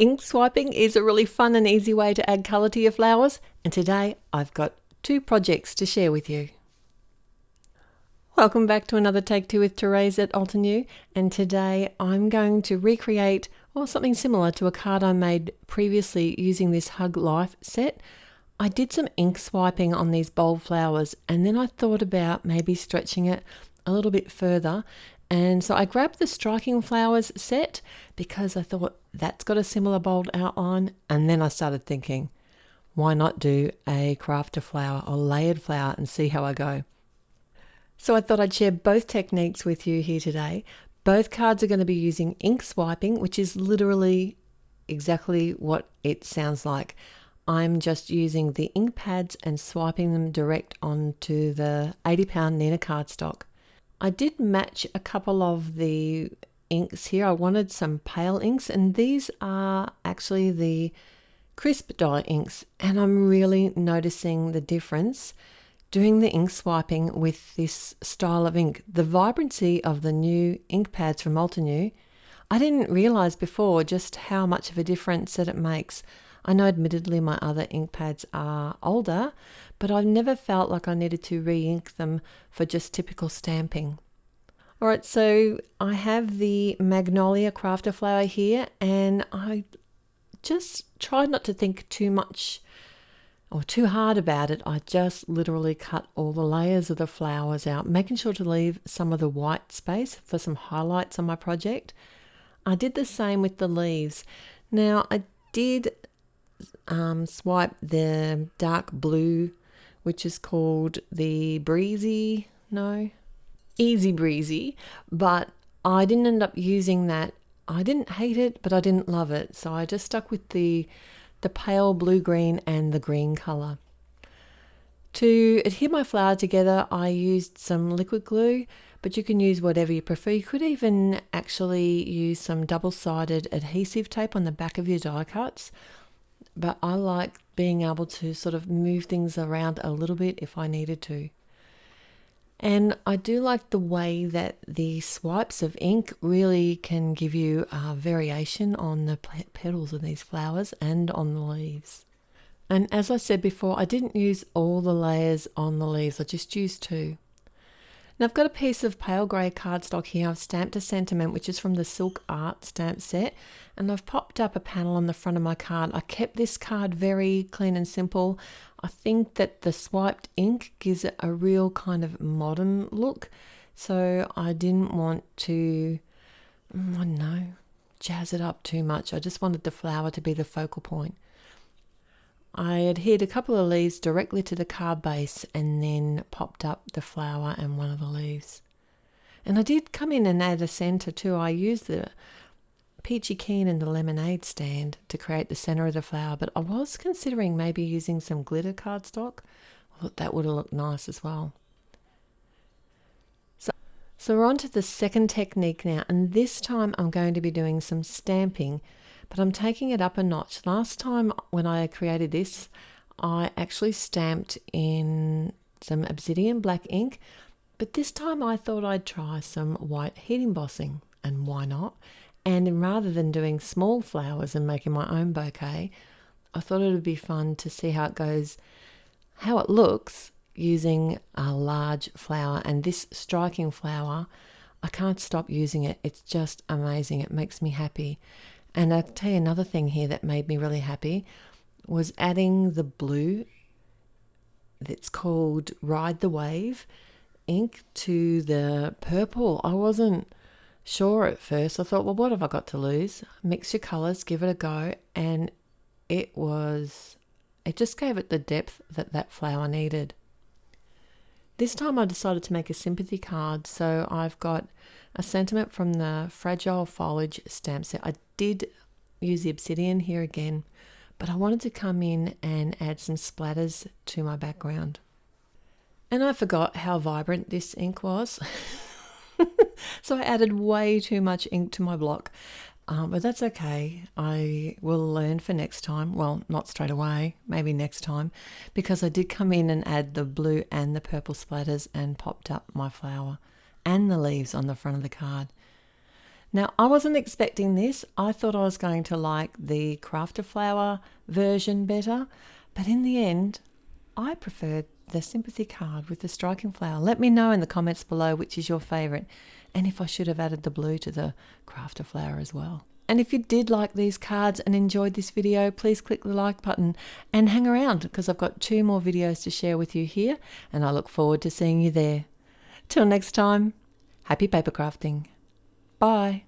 Ink swiping is a really fun and easy way to add colour to your flowers, and today I've got 2 projects to share with you. Welcome back to another Take 2 with Therese at Altenew, and today I'm going to recreate something similar to a card I made previously using this Hug Life set. I did some ink swiping on these bold flowers, and then I thought about maybe stretching it a little bit further. And so I grabbed the Striking Flowers set because I thought that's got a similar bold outline. And then I started thinking, why not do a crafter flower or layered flower and see how I go? So I thought I'd share both techniques with you here today. Both cards are going to be using ink swiping, which is literally exactly what it sounds like. I'm just using the ink pads and swiping them direct onto the 80-pound Nina cardstock. I did match a couple of the inks here. I wanted some pale inks, and these are actually the crisp dye inks, and I'm really noticing the difference doing the ink swiping with this style of ink. The vibrancy of the new ink pads from Altenew, I didn't realize before just how much of a difference that it makes. I know admittedly my other ink pads are older, but I've never felt like I needed to re-ink them for just typical stamping. Alright, so I have the Magnolia Crafter flower here, and I just tried not to think too much or too hard about it. I just literally cut all the layers of the flowers out, making sure to leave some of the white space for some highlights on my project. I did the same with the leaves. Now I did swipe the dark blue, which is called the Easy Breezy, but I didn't end up using that. I didn't hate it, but I didn't love it, so I just stuck with the pale blue-green and the green colour. To adhere my flower together, I used some liquid glue, but you can use whatever you prefer. You could even actually use some double-sided adhesive tape on the back of your die cuts, but I like being able to sort of move things around a little bit if I needed to. And I do like the way that the swipes of ink really can give you a variation on the petals of these flowers and on the leaves. And as I said before, I didn't use all the layers on the leaves, I just used 2. Now I've got a piece of pale grey cardstock here. I've stamped a sentiment, which is from the Silk Art stamp set, and I've popped up a panel on the front of my card. I kept this card very clean and simple. I think that the swiped ink gives it a real kind of modern look, so I didn't want to, jazz it up too much. I just wanted the flower to be the focal point. I adhered a couple of leaves directly to the card base and then popped up the flower and one of the leaves. And I did come in and add a centre too. I used the Peachy Keen and the lemonade stand to create the centre of the flower, but I was considering maybe using some glitter cardstock. I thought that would have looked nice as well. So we're on to the second technique now, and this time I'm going to be doing some stamping, but I'm taking it up a notch. Last time when I created this, I actually stamped in some obsidian black ink, but this time I thought I'd try some white heat embossing, and why not? And rather than doing small flowers and making my own bouquet, I thought it would be fun to see how it looks using a large flower. And this Striking flower, I can't stop using it. It's just amazing. It makes me happy. And I'll tell you another thing here that made me really happy was adding the blue that's called Ride the Wave ink to the purple. I wasn't sure at first. I thought, well, what have I got to lose? Mix your colours, give it a go, and it just gave it the depth that flower needed. This time I decided to make a sympathy card, so I've got a sentiment from the Fragile Foliage stamp set. I did use the obsidian here again, but I wanted to come in and add some splatters to my background. And I forgot how vibrant this ink was. So I added way too much ink to my block, but that's okay. I will learn for next time. Well, not straight away, maybe next time, because I did come in and add the blue and the purple splatters and popped up my flower and the leaves on the front of the card. Now, I wasn't expecting this. I thought I was going to like the Crafter Flower version better, but in the end, I preferred the sympathy card with the striking flower. Let me know in the comments below which is your favourite, and if I should have added the blue to the Crafter Flower as well. And if you did like these cards and enjoyed this video, please click the like button and hang around, because I've got 2 more videos to share with you here, and I look forward to seeing you there. Till next time, happy paper crafting. Bye.